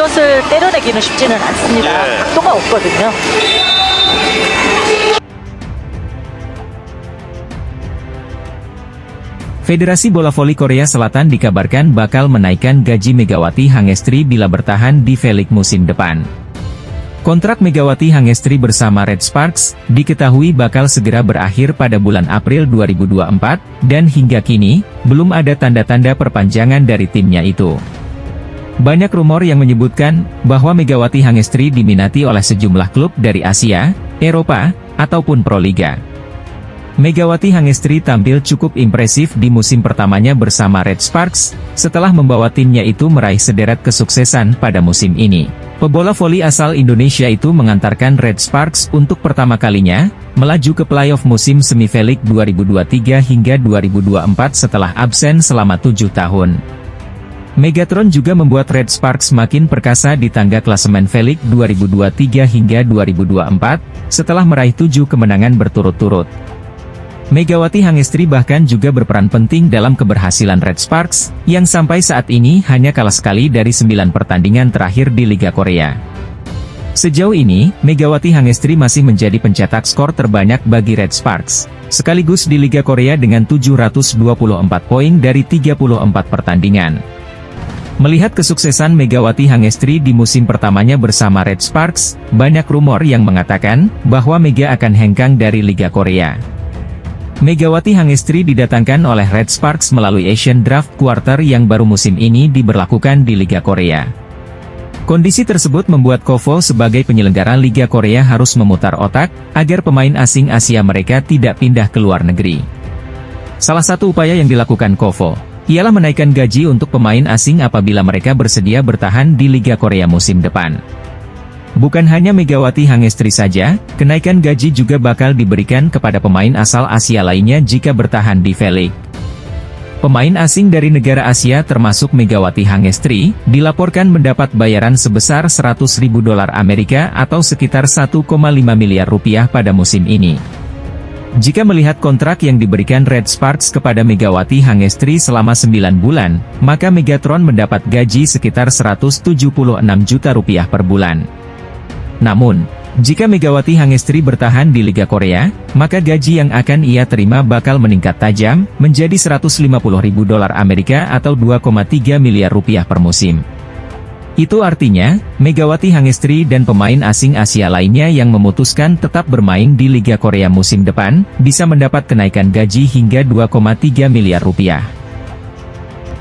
그것을 때려내기는 쉽지는 않습니다. 각도가 없거든요. Federasi Bola Voli Korea Selatan dikabarkan bakal menaikkan gaji Megawati Hangestri bila bertahan di V-League musim depan. Kontrak Megawati Hangestri bersama Red Sparks diketahui bakal segera berakhir pada bulan April 2024, dan hingga kini, belum ada tanda-tanda perpanjangan dari timnya itu. Banyak rumor yang menyebutkan bahwa Megawati Hangestri diminati oleh sejumlah klub dari Asia, Eropa, ataupun Proliga. Megawati Hangestri tampil cukup impresif di musim pertamanya bersama Red Sparks, setelah membawa timnya itu meraih sederet kesuksesan pada musim ini. Pebola voli asal Indonesia itu mengantarkan Red Sparks untuk pertama kalinya, melaju ke playoff musim semi V-League 2023 hingga 2024 setelah absen selama 7 tahun. Megatron juga membuat Red Sparks makin perkasa di tangga klasemen V-League 2023 hingga 2024, setelah meraih 7 kemenangan berturut-turut. Megawati Hangestri bahkan juga berperan penting dalam keberhasilan Red Sparks, yang sampai saat ini hanya kalah sekali dari 9 pertandingan terakhir di Liga Korea. Sejauh ini, Megawati Hangestri masih menjadi pencetak skor terbanyak bagi Red Sparks, sekaligus di Liga Korea dengan 724 poin dari 34 pertandingan. Melihat kesuksesan Megawati Hangestri di musim pertamanya bersama Red Sparks, banyak rumor yang mengatakan bahwa Mega akan hengkang dari Liga Korea. Megawati Hangestri didatangkan oleh Red Sparks melalui Asian Draft Quarter yang baru musim ini diberlakukan di Liga Korea. Kondisi tersebut membuat KOFO sebagai penyelenggara Liga Korea harus memutar otak, agar pemain asing Asia mereka tidak pindah ke luar negeri. Salah satu upaya yang dilakukan KOFO, ialah menaikkan gaji untuk pemain asing apabila mereka bersedia bertahan di Liga Korea musim depan. Bukan hanya Megawati Hangestri saja, kenaikan gaji juga bakal diberikan kepada pemain asal Asia lainnya jika bertahan di V-League. Pemain asing dari negara Asia termasuk Megawati Hangestri, dilaporkan mendapat bayaran sebesar $100.000 Amerika atau sekitar 1,5 miliar rupiah pada musim ini. Jika melihat kontrak yang diberikan Red Sparks kepada Megawati Hangestri selama 9 bulan, maka Megatron mendapat gaji sekitar 176 juta rupiah per bulan. Namun, jika Megawati Hangestri bertahan di Liga Korea, maka gaji yang akan ia terima bakal meningkat tajam, menjadi $150.000 Amerika atau 2,3 miliar rupiah per musim. Itu artinya, Megawati Hangestri dan pemain asing Asia lainnya yang memutuskan tetap bermain di Liga Korea musim depan, bisa mendapat kenaikan gaji hingga 2,3 miliar rupiah.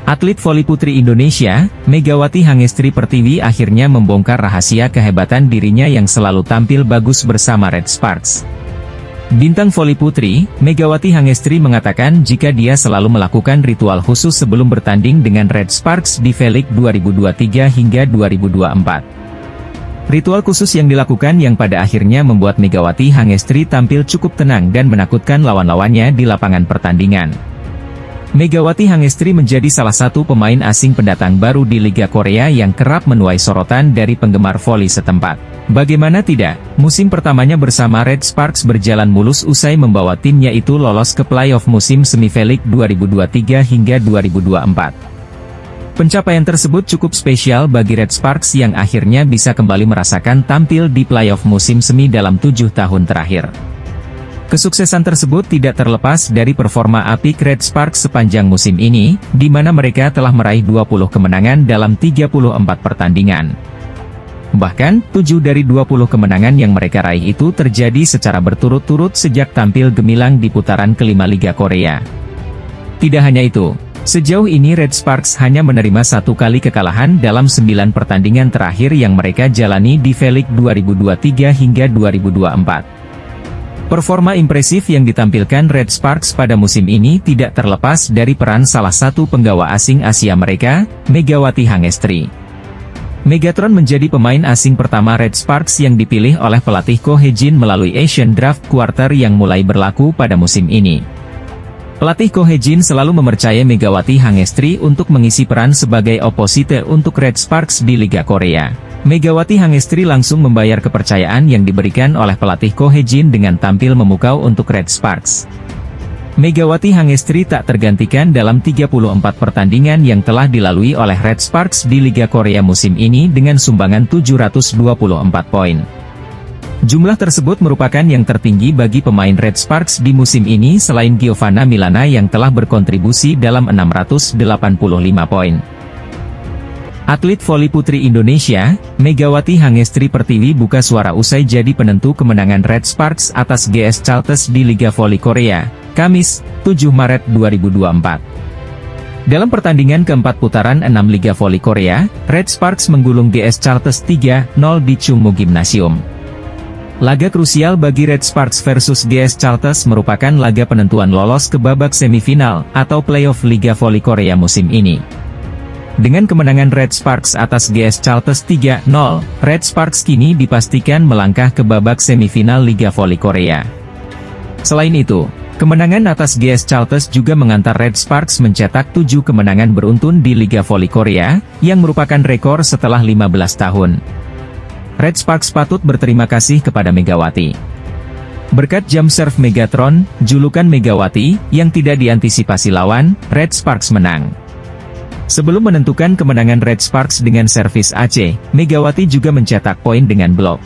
Atlet voli putri Indonesia, Megawati Hangestri Pertiwi akhirnya membongkar rahasia kehebatan dirinya yang selalu tampil bagus bersama Red Sparks. Bintang voli putri, Megawati Hangestri mengatakan jika dia selalu melakukan ritual khusus sebelum bertanding dengan Red Sparks di V-League 2023 hingga 2024. Ritual khusus yang dilakukan yang pada akhirnya membuat Megawati Hangestri tampil cukup tenang dan menakutkan lawan-lawannya di lapangan pertandingan. Megawati Hangestri menjadi salah satu pemain asing pendatang baru di Liga Korea yang kerap menuai sorotan dari penggemar voli setempat. Bagaimana tidak, musim pertamanya bersama Red Sparks berjalan mulus usai membawa timnya itu lolos ke playoff musim semi V-League 2023 hingga 2024. Pencapaian tersebut cukup spesial bagi Red Sparks yang akhirnya bisa kembali merasakan tampil di playoff musim semi dalam 7 tahun terakhir. Kesuksesan tersebut tidak terlepas dari performa apik Red Sparks sepanjang musim ini, di mana mereka telah meraih 20 kemenangan dalam 34 pertandingan. Bahkan, 7 dari 20 kemenangan yang mereka raih itu terjadi secara berturut-turut sejak tampil gemilang di putaran kelima Liga Korea. Tidak hanya itu, sejauh ini Red Sparks hanya menerima 1 kali kekalahan dalam 9 pertandingan terakhir yang mereka jalani di V-League 2023 hingga 2024. Performa impresif yang ditampilkan Red Sparks pada musim ini tidak terlepas dari peran salah satu penggawa asing Asia mereka, Megawati Hangestri. Megatron menjadi pemain asing pertama Red Sparks yang dipilih oleh pelatih Ko Hye-jin melalui Asian Draft Quarter yang mulai berlaku pada musim ini. Pelatih Ko Hye-jin selalu mempercayai Megawati Hangestri untuk mengisi peran sebagai oposite untuk Red Sparks di Liga Korea. Megawati Hangestri langsung membayar kepercayaan yang diberikan oleh pelatih Ko Hye-jin dengan tampil memukau untuk Red Sparks. Megawati Hangestri tak tergantikan dalam 34 pertandingan yang telah dilalui oleh Red Sparks di Liga Korea musim ini dengan sumbangan 724 poin. Jumlah tersebut merupakan yang tertinggi bagi pemain Red Sparks di musim ini selain Giovanna Milana yang telah berkontribusi dalam 685 poin. Atlet voli putri Indonesia, Megawati Hangestri Pertiwi buka suara usai jadi penentu kemenangan Red Sparks atas GS Chalters di Liga Voli Korea, Kamis, 7 Maret 2024. Dalam pertandingan keempat putaran 6 Liga Voli Korea, Red Sparks menggulung GS Chalters 3-0 di Chungmu Gymnasium. Laga krusial bagi Red Sparks versus GS Chalters merupakan laga penentuan lolos ke babak semifinal atau playoff Liga Voli Korea musim ini. Dengan kemenangan Red Sparks atas GS Chalters 3-0, Red Sparks kini dipastikan melangkah ke babak semifinal Liga Voli Korea. Selain itu, kemenangan atas GS Chalters juga mengantar Red Sparks mencetak 7 kemenangan beruntun di Liga Voli Korea, yang merupakan rekor setelah 15 tahun. Red Sparks patut berterima kasih kepada Megawati. Berkat jump serve Megatron, julukan Megawati, yang tidak diantisipasi lawan, Red Sparks menang. Sebelum menentukan kemenangan Red Sparks dengan servis AC, Megawati juga mencetak poin dengan blok.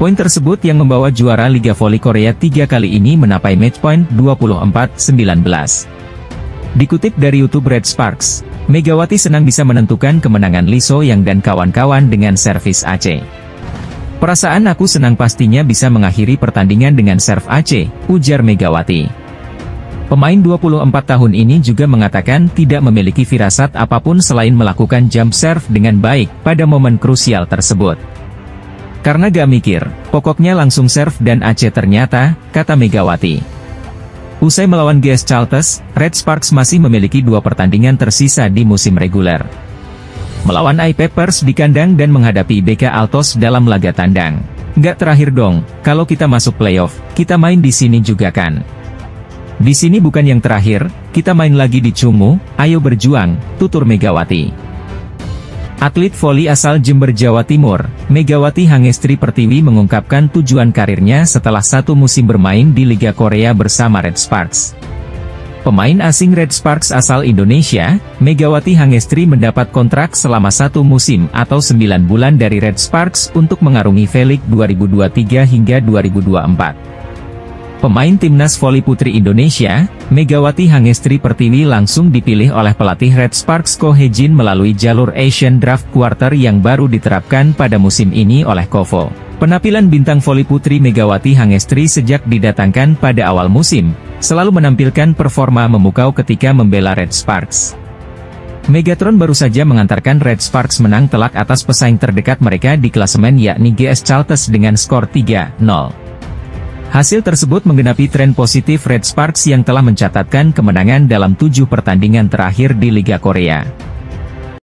Poin tersebut yang membawa juara Liga Voli Korea 3 kali ini menapai match point 24-19. Dikutip dari YouTube Red Sparks, Megawati senang bisa menentukan kemenangan Lee So-young dan kawan-kawan dengan servis AC. Perasaan aku senang pastinya bisa mengakhiri pertandingan dengan serve AC, ujar Megawati. Pemain 24 tahun ini juga mengatakan tidak memiliki firasat apapun selain melakukan jump serve dengan baik pada momen krusial tersebut. Karena gak mikir, pokoknya langsung serve dan AC ternyata, kata Megawati. Usai melawan GS Chalters, Red Sparks masih memiliki 2 pertandingan tersisa di musim reguler. Melawan I-Papers di kandang dan menghadapi BK Altos dalam laga tandang. Nggak terakhir dong, kalau kita masuk playoff, kita main di sini juga kan. Di sini bukan yang terakhir, kita main lagi di Chungmu, ayo berjuang, tutur Megawati. Atlet voli asal Jember, Jawa Timur, Megawati Hangestri Pertiwi mengungkapkan tujuan karirnya setelah 1 musim bermain di Liga Korea bersama Red Sparks. Pemain asing Red Sparks asal Indonesia, Megawati Hangestri mendapat kontrak selama 1 musim atau 9 bulan dari Red Sparks untuk mengarungi V-League 2023 hingga 2024. Pemain timnas voli putri Indonesia, Megawati Hangestri Pertiwi langsung dipilih oleh pelatih Red Sparks Ko Hye-jin melalui jalur Asian Draft Quarter yang baru diterapkan pada musim ini oleh KOVO. Penampilan bintang voli putri Megawati Hangestri sejak didatangkan pada awal musim, selalu menampilkan performa memukau ketika membela Red Sparks. Megatron baru saja mengantarkan Red Sparks menang telak atas pesaing terdekat mereka di klasemen yakni GS Chalters dengan skor 3-0. Hasil tersebut menggenapi tren positif Red Sparks yang telah mencatatkan kemenangan dalam 7 pertandingan terakhir di Liga Korea.